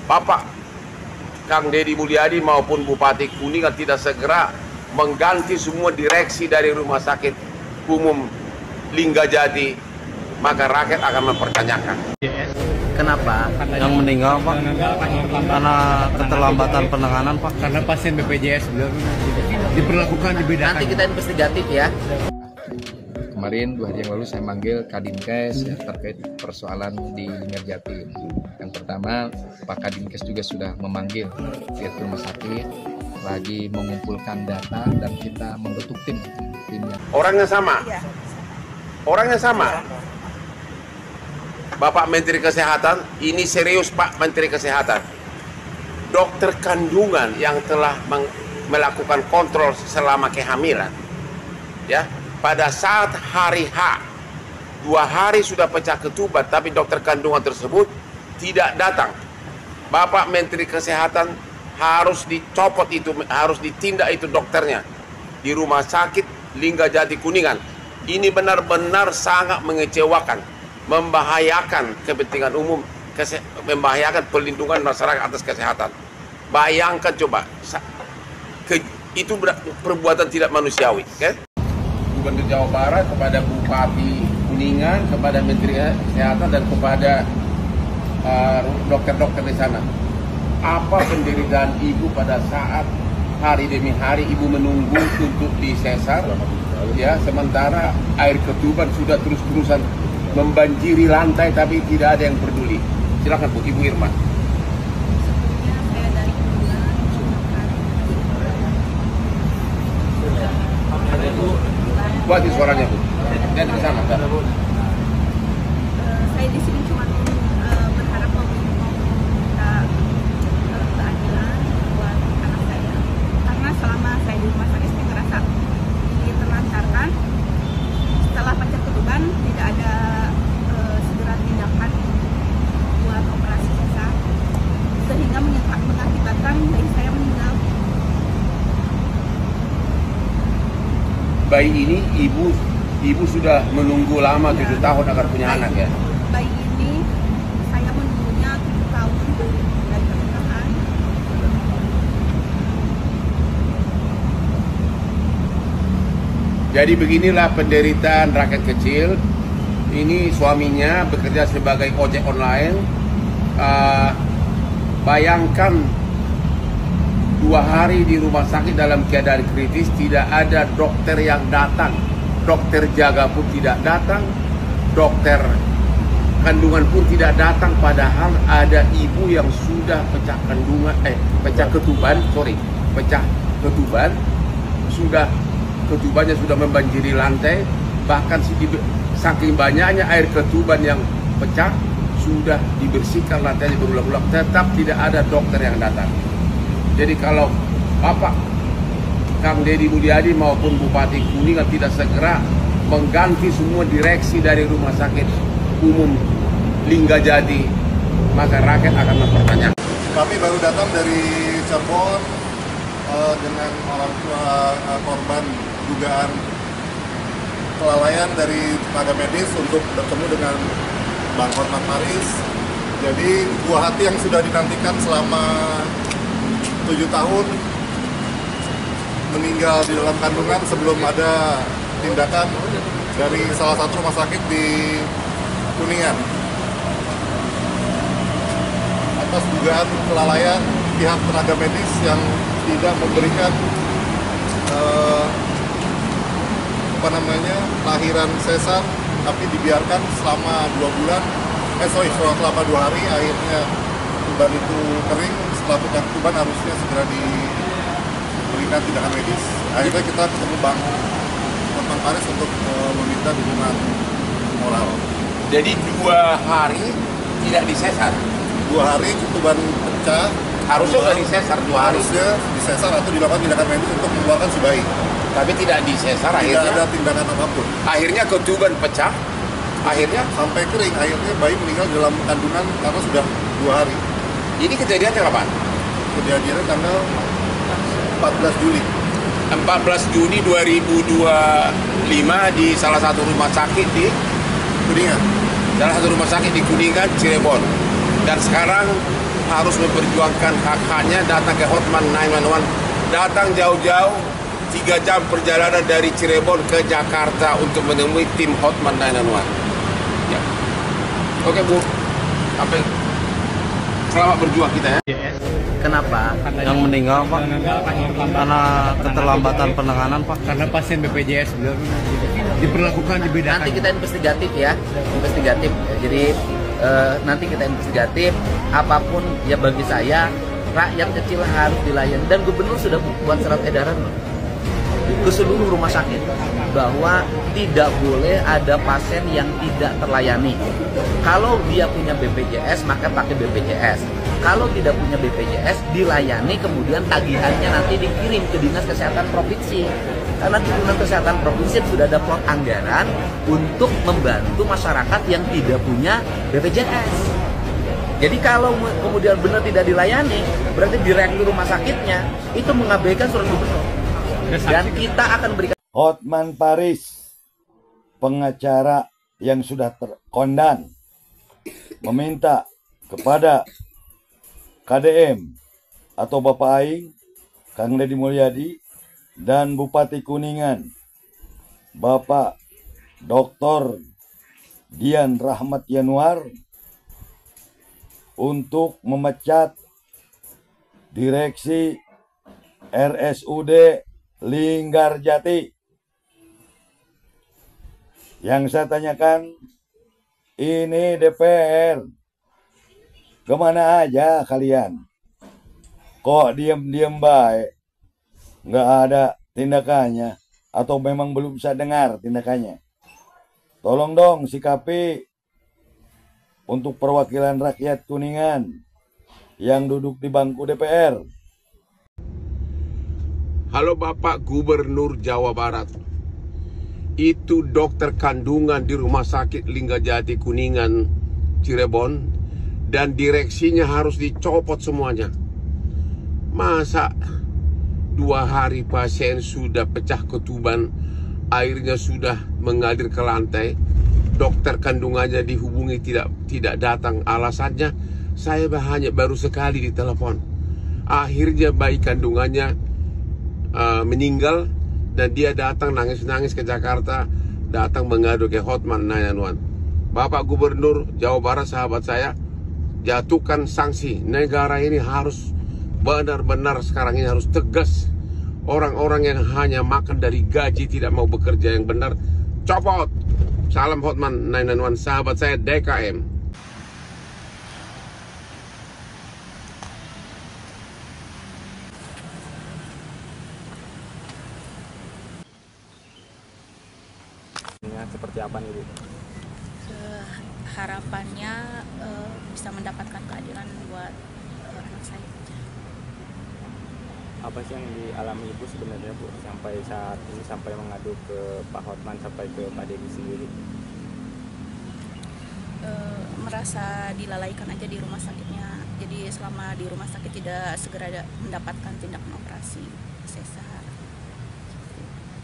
Bapak Kang Deddy Mulyadi maupun Bupati Kuningan tidak segera mengganti semua direksi dari Rumah Sakit Umum Linggajati, maka rakyat akan mempertanyakan. Kenapa? Yang meninggal, Pak? Karena keterlambatan penanganan, Pak? Karena pasien BPJS belum diperlakukan dibedakan. Nanti kita investigatif ya. Kemarin 2 hari yang lalu saya manggil Kadinkes ya, terkait persoalan di Linggajati. Yang pertama, Pak Kadinkes juga sudah memanggil pihak rumah sakit, lagi mengumpulkan data dan kita membentuk timnya. Orangnya sama, orangnya sama. Bapak Menteri Kesehatan, ini serius Pak Menteri Kesehatan. Dokter kandungan yang telah melakukan kontrol selama kehamilan, ya, pada saat hari H, 2 hari sudah pecah ketuban, tapi dokter kandungan tersebut tidak datang. Bapak Menteri Kesehatan harus dicopot itu, harus ditindak itu dokternya di Rumah Sakit Linggajati Kuningan. Ini benar-benar sangat mengecewakan, membahayakan kepentingan umum, membahayakan perlindungan masyarakat atas kesehatan. Bayangkan coba, itu perbuatan tidak manusiawi. Okay? Gubernur Jawa Barat kepada Bupati Kuningan, kepada Menteri Kesehatan dan kepada dokter-dokter di sana. Apa penderitaan ibu pada saat hari demi hari ibu menunggu untuk disesar, ya, sementara air ketuban sudah terus-terusan membanjiri lantai tapi tidak ada yang peduli. Silakan Bu, Ibu Irma. Buat di suaranya Bu. Dan ke sana. Saya di sini cuma berharap mau minta keadilan buat anak saya. Karena selama saya di rumah sakit saya ngerasa diterlantarkan. Setelah pecah ketuban tidak ada segera tindakan buat operasi sesar, sehingga mengakibatkan bayi saya meninggal. Bayi ini ibu sudah menunggu lama 7 tahun agar punya anak ya. Bayi ini saya menunggunya 7 tahun dari pernikahan. Jadi beginilah penderitaan rakyat kecil. Ini suaminya bekerja sebagai ojek online. Bayangkan 2 hari di rumah sakit dalam keadaan kritis, tidak ada dokter yang datang. Dokter jaga pun tidak datang, dokter kandungan pun tidak datang, padahal ada ibu yang sudah pecah ketuban, sudah ketubannya sudah membanjiri lantai, bahkan saking banyaknya air ketuban yang pecah, sudah dibersihkan lantainya berulang-ulang, tetap tidak ada dokter yang datang. Jadi kalau Bapak Kang Deddy Mulyadi maupun Bupati Kuningan tidak segera mengganti semua direksi dari Rumah Sakit Umum Linggajati, maka rakyat akan mempertanyakan. Kami baru datang dari Cirebon dengan orang tua korban dugaan kelalaian dari tenaga medis untuk bertemu dengan Bang Hotman Paris. Jadi buah hati yang sudah dinantikan selama 7 tahun meninggal di dalam kandungan sebelum ada tindakan dari salah satu rumah sakit di Kuningan atas dugaan kelalaian pihak tenaga medis yang tidak memberikan lahiran sesar, tapi dibiarkan selama 2 bulan, selama 2 hari, akhirnya tuban itu kering. Setelah pecah tuban harusnya segera diberikan tindakan medis. Akhirnya kita ketemu Bang Hotman Paris untuk meminta dukungan moral. Jadi 2 hari tidak disesar. 2 hari tuban pecah. Harusnya sudah disesar 2 hari. Harusnya disesar atau dilakukan tindakan medis untuk mengeluarkan si bayi. Tapi tidak disesar, Tidak akhirnya ada tindakan apapun. Akhirnya ketuban pecah. Akhirnya Sampai kering. Akhirnya bayi meninggal dalam kandungan karena sudah 2 hari. ini kejadiannya kapan? Kejadiannya tanggal 14 Juli. 14 Juni 2025 di salah satu rumah sakit di Kuningan. Salah satu rumah sakit di Kuningan, Cirebon. Dan sekarang harus memperjuangkan hak-haknya datang ke Hotman 911, datang jauh-jauh 3 jam perjalanan dari Cirebon ke Jakarta untuk menemui tim Hotman 911. Ya. Oke Bu, sampai selamat berjuang kita ya. Kenapa yang meninggal Pak? Karena keterlambatan penanganan Pak. Karena pasien BPJS beliau diperlakukan dibedakan. Nanti kita investigatif ya, investigatif. Jadi nanti kita investigatif. Apapun ya bagi saya rakyat kecil harus dilayani, dan gubernur sudah buat surat edaran ke seluruh rumah sakit bahwa tidak boleh ada pasien yang tidak terlayani. Kalau dia punya BPJS maka pakai BPJS. Kalau tidak punya BPJS dilayani, kemudian tagihannya nanti dikirim ke Dinas Kesehatan Provinsi. Karena di Dinas Kesehatan Provinsi sudah ada plot anggaran untuk membantu masyarakat yang tidak punya BPJS. Jadi kalau kemudian benar tidak dilayani, berarti direktur rumah sakitnya itu mengabaikan surat gubernur. Dan kita akan berikan. Hotman Paris, pengacara yang sudah terkondan, meminta kepada KDM atau Bapak Aing, Kang Deddy Mulyadi, dan Bupati Kuningan, Bapak Dr. Dian Rahmat Yanuar, untuk memecat direksi RSUD Linggarjati. Yang saya tanyakan, ini DPR, kemana aja kalian? Kok diam-diam baik? Nggak ada tindakannya? Atau memang belum bisa dengar tindakannya? Tolong dong sikapi untuk perwakilan rakyat Kuningan yang duduk di bangku DPR. Halo Bapak Gubernur Jawa Barat. Itu dokter kandungan di Rumah Sakit Linggarjati Kuningan, Cirebon, dan direksinya harus dicopot semuanya. Masa 2 hari pasien sudah pecah ketuban, airnya sudah mengalir ke lantai, dokter kandungannya dihubungi tidak datang. Alasannya, saya hanya baru sekali ditelepon. Akhirnya bayi kandungannya meninggal, dan dia datang nangis-nangis ke Jakarta, datang mengadu ke Hotman 911. Bapak Gubernur Jawa Barat, sahabat saya, jatuhkan sanksi. Negara ini harus benar-benar sekarang ini harus tegas. Orang-orang yang hanya makan dari gaji, tidak mau bekerja yang benar, copot. Salam Hotman 911, sahabat saya DKM. Seperti apa nih Bu? Harapannya bisa mendapatkan keadilan buat anak saya. Apa sih yang dialami Ibu sebenarnya Bu sampai saat ini, sampai mengadu ke Pak Hotman, sampai ke Pak Deddy sendiri? Merasa dilalaikan aja di rumah sakitnya. Jadi selama di rumah sakit tidak segera mendapatkan tindakan operasi sesar.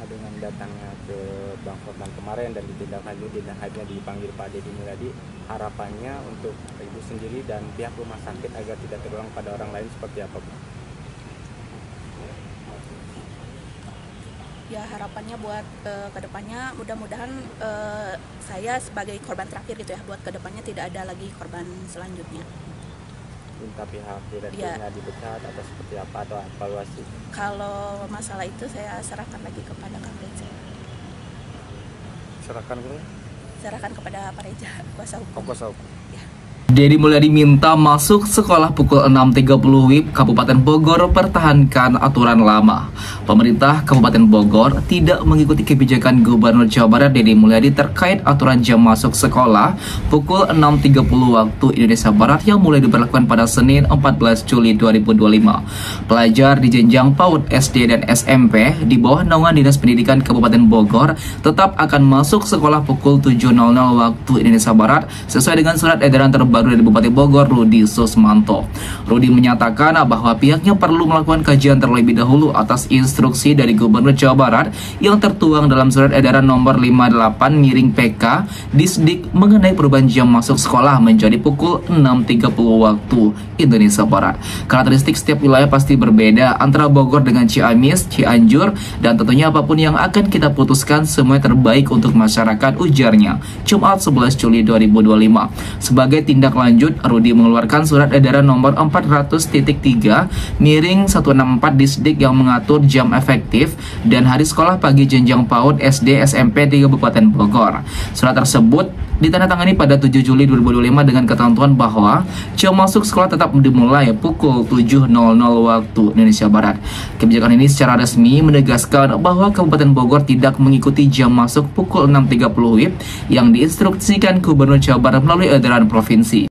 Dengan datangnya ke Bang Hotman kemarin dan ditindaklanjuti dan hanya dipanggil Pak Deddy Mulyadi, harapannya untuk Ibu sendiri dan pihak rumah sakit agar tidak terulang pada orang lain seperti apa Bu? Ya harapannya buat kedepannya, mudah-mudahan saya sebagai korban terakhir gitu ya, buat kedepannya tidak ada lagi korban selanjutnya. Minta pihak direkturnya dipecat atau seperti apa, atau evaluasi? Kalau masalah itu saya serahkan lagi kepada Kang Reza. Serahkan kepada Pak Reza, kuasa hukum. Kuasa hukum. Ya. Deddy Mulyadi minta masuk sekolah pukul 6.30 WIB. Kabupaten Bogor pertahankan aturan lama. Pemerintah Kabupaten Bogor tidak mengikuti kebijakan Gubernur Jawa Barat Deddy Mulyadi terkait aturan jam masuk sekolah pukul 6.30 waktu Indonesia Barat yang mulai diberlakukan pada Senin 14 Juli 2025. Pelajar di jenjang PAUD, SD, dan SMP di bawah naungan Dinas Pendidikan Kabupaten Bogor tetap akan masuk sekolah pukul 7.00 waktu Indonesia Barat sesuai dengan surat edaran terbaru terbaru dari Bupati Bogor, Rudi Susmanto. Rudi menyatakan bahwa pihaknya perlu melakukan kajian terlebih dahulu atas instruksi dari Gubernur Jawa Barat yang tertuang dalam Surat Edaran Nomor 58/PK Disdik mengenai perubahan jam masuk sekolah menjadi pukul 6.30 waktu Indonesia Barat. Karakteristik setiap wilayah pasti berbeda antara Bogor dengan Ciamis, Cianjur, dan tentunya apapun yang akan kita putuskan semua terbaik untuk masyarakat, ujarnya Jumat 11 Juli 2025. Sebagai tindak lanjut, Rudi mengeluarkan Surat Edaran Nomor 400.3/164 Disdik yang mengatur jam efektif dan hari sekolah pagi jenjang PAUD, SD, SMP di Kabupaten Bogor. Surat tersebut ditandatangani pada 7 Juli 2025 dengan ketentuan bahwa jam masuk sekolah tetap dimulai pukul 7.00 waktu Indonesia Barat. Kebijakan ini secara resmi menegaskan bahwa Kabupaten Bogor tidak mengikuti jam masuk pukul 6.30 WIB yang diinstruksikan Gubernur Jawa Barat melalui edaran provinsi.